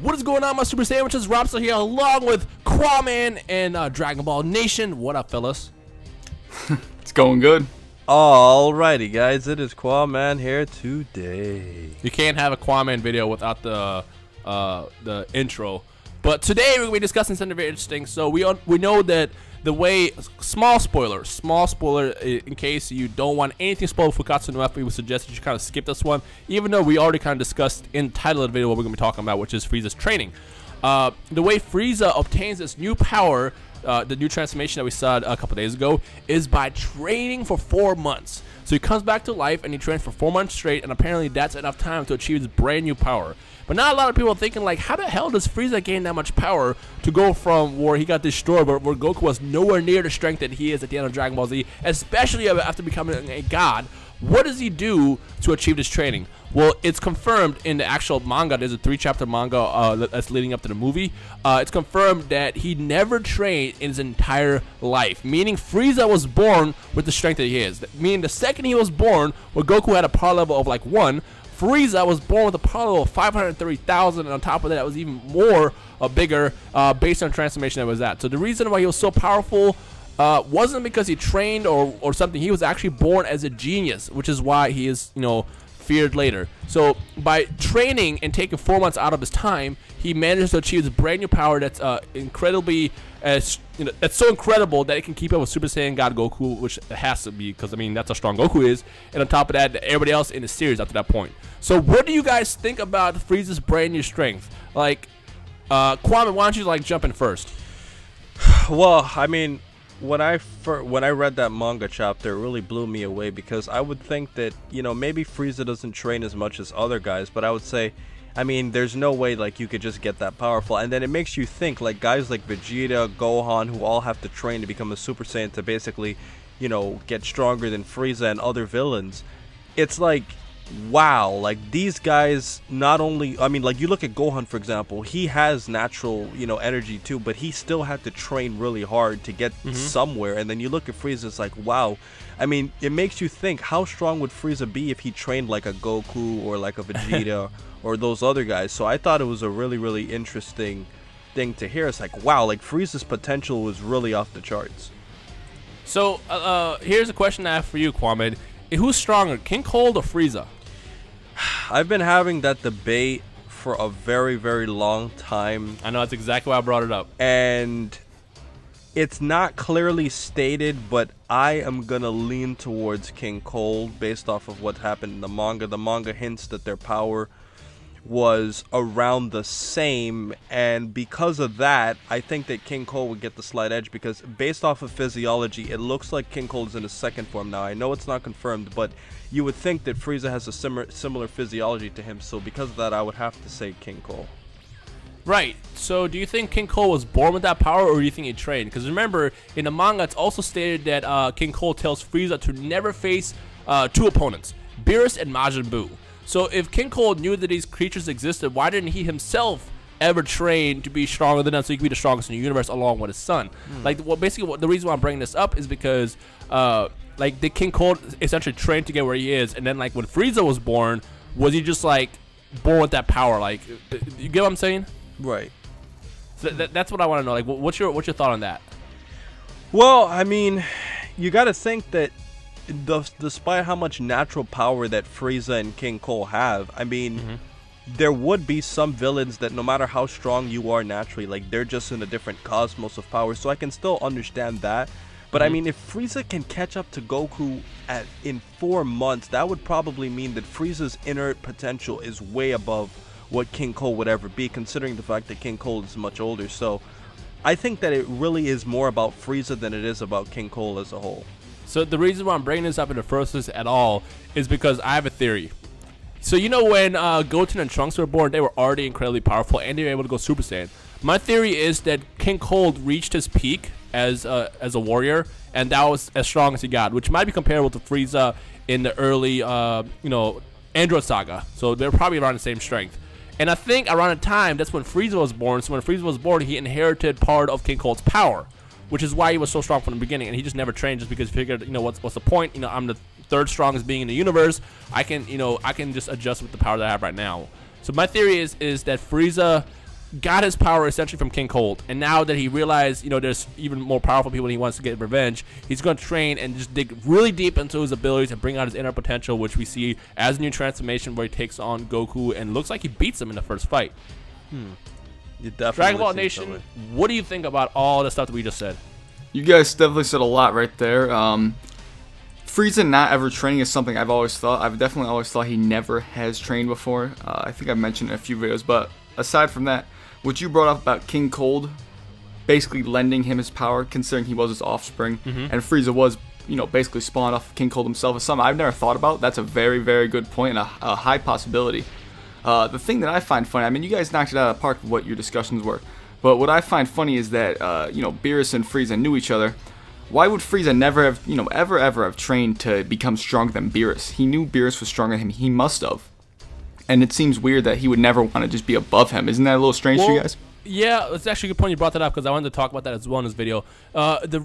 What is going on, my Super Sandwiches? Rhymestyle here, along with Kwame and Dragon Ball Nation. What up, fellas? It's going good. Alrighty, guys, it is Quaman here today. You can't have a Kwame video without the intro. But today we're gonna be discussing something very interesting. So we know that the way small spoiler in case you don't want anything spoiled for Fukkatsu no F, we would suggest that you kind of skip this one, even though we already kind of discussed in the title of the video what we're gonna be talking about, which is Frieza's training. The way Frieza obtains this new power, the new transformation that we saw a couple days ago, is by training for 4 months. So he comes back to life and he trains for 4 months straight, and apparently that's enough time to achieve his brand new power. But not a lot of people are thinking, like, how the hell does Frieza gain that much power to go from where he got destroyed, where Goku was nowhere near the strength that he is at the end of Dragon Ball Z, especially after becoming a god? What does he do to achieve this training? Well, it's confirmed in the actual manga. There's a 3-chapter manga that's leading up to the movie. It's confirmed that he never trained in his entire life, meaning Frieza was born with the strength that he is. Meaning the second he was born, where Goku had a power level of like 1, Frieza was born with a power level of 530,000, and on top of that, it was even more bigger based on the transformation that was at. So the reason why he was so powerful wasn't because he trained or something. He was actually born as a genius, which is why he is, feared later. So by training and taking 4 months out of his time, he managed to achieve this brand new power that's incredibly, that's so incredible that it can keep up with Super Saiyan God Goku, which it has to be, because I mean that's how strong Goku is. And on top of that, everybody else in the series after that point. So what do you guys think about Frieza's brand new strength? Like, Kwame, why don't you like jump in first? Well, I mean, when I read that manga chapter, it really blew me away, because I would think that, maybe Frieza doesn't train as much as other guys, but I would say, I mean, there's no way like you could just get that powerful. And then it makes you think, like, guys like Vegeta, Gohan, who all have to train to become a Super Saiyan to basically, get stronger than Frieza and other villains. It's like, wow, like these guys not only, I mean, like you look at Gohan, for example, he has natural, energy too, but he still had to train really hard to get somewhere. And then you look at Frieza, it's like, wow. I mean, it makes you think, how strong would Frieza be if he trained like a Goku or like a Vegeta or those other guys? So I thought it was a really, really interesting thing to hear. It's like, wow, like Frieza's potential was really off the charts. So here's a question I have for you, Kwame. Who's stronger, King Cold or Frieza? I've been having that debate for a very, very long time. I know, that's exactly why I brought it up. And it's not clearly stated, but I am going to lean towards King Cold based off of what happened in the manga. The manga hints that their power was around the same, and because of that, I think that King Cold would get the slight edge, because based off of physiology, it looks like King Cold is in his second form now. I know it's not confirmed, but you would think that Frieza has a similar physiology to him, so because of that, I would have to say King Cold. Right. So do you think King Cold was born with that power, or do you think he trained? Because remember, in the manga, it's also stated that King Cold tells Frieza to never face 2 opponents, Beerus and Majin Buu. So if King Cold knew that these creatures existed, why didn't he himself ever train to be stronger than them so he could be the strongest in the universe along with his son? Like, basically, the reason why I'm bringing this up is because, like, the King Cold essentially trained to get where he is, and then, like, when Frieza was born, was he just, like, born with that power? Like, you get what I'm saying? Right. So that's what I want to know. Like, what's your thought on that? Well, I mean, you got to think that despite how much natural power that Frieza and King Cold have, I mean, there would be some villains that no matter how strong you are naturally, like, they're just in a different cosmos of power, so I can still understand that. But I mean, if Frieza can catch up to Goku in 4 months, that would probably mean that Frieza's inner potential is way above what King Cold would ever be, considering the fact that King Cold is much older. So I think that it really is more about Frieza than it is about King Cold as a whole. So the reason why I'm bringing this up in the first place at all is because I have a theory. So when Goten and Trunks were born, they were already incredibly powerful, and they were able to go Super Saiyan. My theory is that King Cold reached his peak as a warrior, and that was as strong as he got, which might be comparable to Frieza in the early Android Saga. So they're probably around the same strength. And I think around the time, that's when Frieza was born. So when Frieza was born, he inherited part of King Cold's power, which is why he was so strong from the beginning, and he just never trained just because he figured, what's the point? I'm the 3rd strongest being in the universe. I can just adjust with the power that I have right now. So my theory is that Frieza got his power essentially from King Cold, and now that he realized, there's even more powerful people and he wants to get revenge, he's going to train and just dig really deep into his abilities and bring out his inner potential, which we see as a new transformation where he takes on Goku and looks like he beats him in the first fight. Dragon Ball Nation, what do you think about all the stuff that we just said? You guys definitely said a lot right there. Frieza not ever training is something I've always thought. I've definitely always thought he never has trained before. I think I've mentioned it in a few videos, but aside from that, what you brought up about King Cold basically lending him his power, considering he was his offspring, and Frieza was, basically spawned off of King Cold himself, is something I've never thought about. That's a very, very good point and a high possibility. The thing that I find funny, I mean, you guys knocked it out of the park with what your discussions were, but what I find funny is that, Beerus and Frieza knew each other. Why would Frieza never have, ever have trained to become stronger than Beerus? He knew Beerus was stronger than him. He must have. And it seems weird that he would never want to just be above him. Isn't that a little strange to you guys? Yeah, it's actually a good point you brought that up because I wanted to talk about that as well in this video.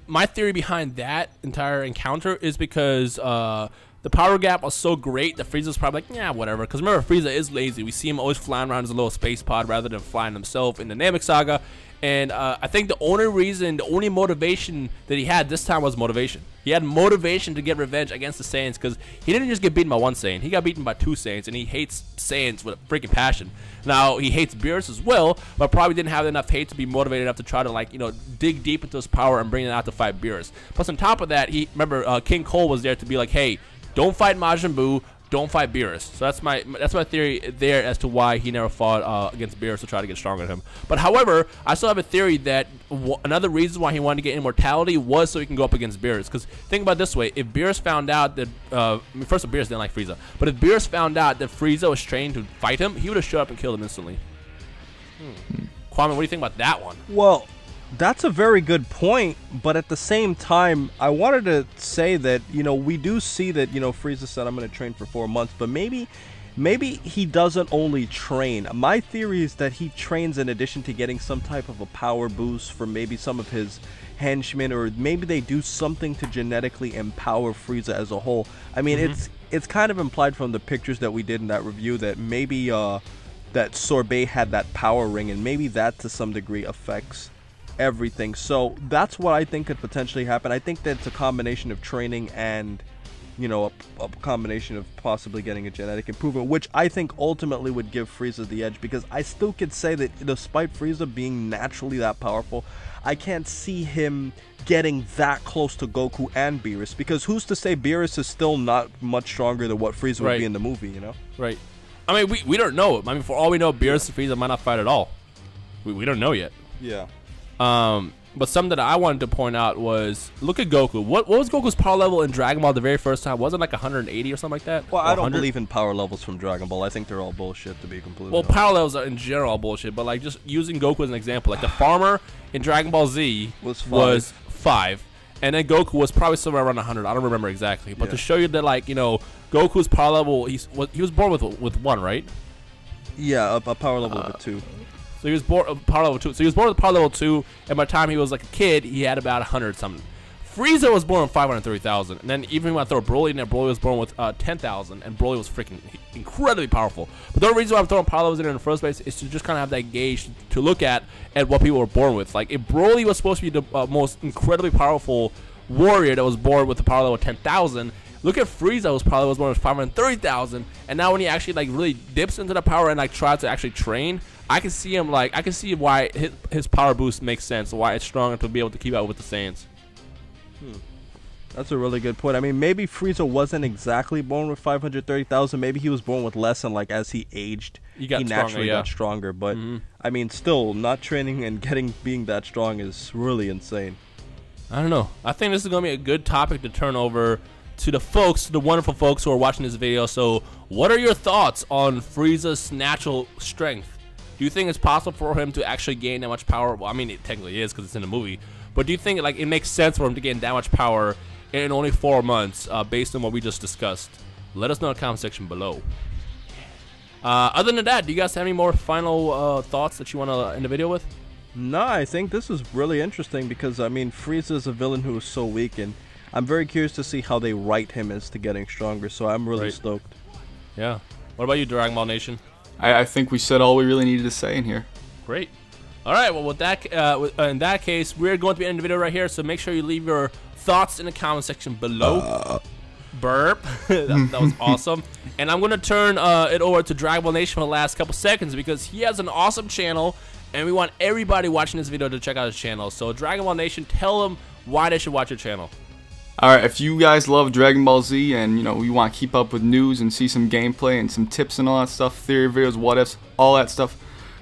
My theory behind that entire encounter is because the power gap was so great that Frieza's probably like, yeah, whatever. Because remember, Frieza is lazy. We see him always flying around as a little space pod rather than flying himself in the Namek Saga. And I think the only motivation that he had this time was motivation. He had motivation to get revenge against the Saiyans because he didn't just get beaten by one Saiyan. He got beaten by two Saiyans, and he hates Saiyans with a freaking passion. Now, he hates Beerus as well, but probably didn't have enough hate to be motivated enough to try to, dig deep into his power and bring it out to fight Beerus. Plus, on top of that, remember, King Cole was there to be like, hey, don't fight Majin Buu. Don't fight Beerus. So that's my theory there as to why he never fought against Beerus to try to get stronger than him. But however, I still have a theory that another reason why he wanted to get immortality was so he can go up against Beerus. Because think about it this way: if Beerus found out that, first of all, Beerus didn't like Frieza, but if Beerus found out that Frieza was trained to fight him, he would have showed up and killed him instantly. Kwame, what do you think about that one? Well, that's a very good point, but at the same time, I wanted to say that, we do see that, Frieza said, I'm going to train for 4 months, but maybe he doesn't only train. My theory is that he trains in addition to getting some type of a power boost from maybe some of his henchmen, or maybe they do something to genetically empower Frieza as a whole. I mean, it's kind of implied from the pictures that we did in that review that maybe that Sorbet had that power ring, and maybe that to some degree affects everything. So that's what I think could potentially happen. I think that it's a combination of training and a combination of possibly getting a genetic improvement, which I think ultimately would give Frieza the edge, because I still could say that despite Frieza being naturally that powerful, I can't see him getting that close to Goku and Beerus, because who's to say Beerus is still not much stronger than what Frieza would be in the movie, Right. I mean, we don't know. I mean, for all we know, Beerus and Frieza might not fight at all. We don't know yet. Yeah. But something that I wanted to point out was, look at Goku. What was Goku's power level in Dragon Ball the very first time? Wasn't it like 180 or something like that? Well, I don't believe in power levels from Dragon Ball. I think they're all bullshit, to be completely honest. Power levels are in general bullshit, but like just using Goku as an example, like the farmer in Dragon Ball Z was 5, and then Goku was probably somewhere around 100. I don't remember exactly, but to show you that, like, Goku's power level, he was born with 1, right? Yeah, a power level of 2. So he was born power level 2. So he was born with power level 2, and by the time he was like a kid, he had about 100 something. Frieza was born with 530,000, and then even when I throw Broly in there, Broly was born with 10,000, and Broly was freaking incredibly powerful. But the only reason why I'm throwing power levels in there in the first place is to just kind of have that gauge to look at what people were born with. Like, if Broly was supposed to be the most incredibly powerful warrior that was born with the power level 10,000, look at Frieza, who's probably was born with 530,000, and now when he actually like really dips into the power and like tries to actually train, I can see him I can see why his power boost makes sense, why it's stronger to be able to keep up with the Saiyans. That's a really good point. I mean, maybe Frieza wasn't exactly born with 530,000. Maybe he was born with less, and like as he aged, he naturally got stronger. But I mean, still, not training and being that strong is really insane. I don't know. I think this is gonna be a good topic to turn over to the wonderful folks who are watching this video. So, what are your thoughts on Frieza's natural strength? Do you think it's possible for him to actually gain that much power? Well, I mean, it technically is because it's in the movie. But do you think it makes sense for him to gain that much power in only 4 months, based on what we just discussed? Let us know in the comment section below. Other than that, do you guys have any more final thoughts that you want to end the video with? No, I think this is really interesting because, I mean, Frieza is a villain who is so weak, and I'm very curious to see how they write him as to getting stronger, so I'm really stoked. Yeah. What about you, Dragon Ball Nation? I think we said all we really needed to say in here. Great. All right. Well, with that, in that case, we're going to be ending the video right here. So make sure you leave your thoughts in the comment section below. Burp. that was awesome. And I'm going to turn it over to Dragon Ball Nation for the last couple seconds because he has an awesome channel, and we want everybody watching this video to check out his channel. So Dragon Ball Nation, tell them why they should watch your channel. Alright, if you guys love Dragon Ball Z and you want to keep up with news and see some gameplay and some tips and all that stuff, theory videos, what ifs, all that stuff,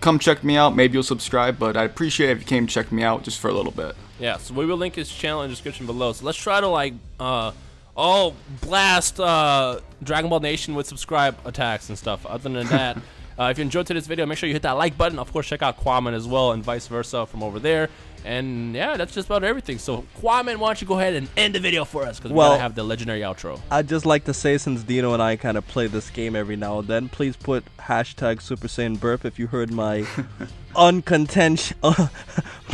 come check me out. Maybe you'll subscribe, but I'd appreciate it if you came check me out just for a little bit. Yeah, so we will link his channel in the description below. So let's try to like blast Dragon Ball Nation with subscribe attacks and stuff. Other than that, if you enjoyed today's video, make sure you hit that like button. Of course, check out Kwame as well, and vice versa from over there. And yeah, that's just about everything. So Kwame, why don't you go ahead and end the video for us, because we gotta have the legendary outro. I'd just like to say, since Dino and I kind of play this game every now and then, please put hashtag Super Saiyan Burp if you heard my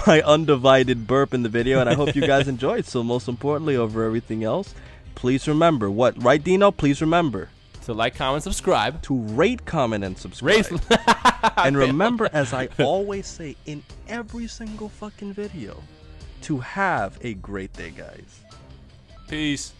my undivided burp in the video, and I hope you guys enjoyed. So most importantly, over everything else, please remember what, right, Dino? Please remember to like, comment, subscribe. To rate, comment, and subscribe. And remember, as I always say in every single fucking video, to have a great day, guys. Peace.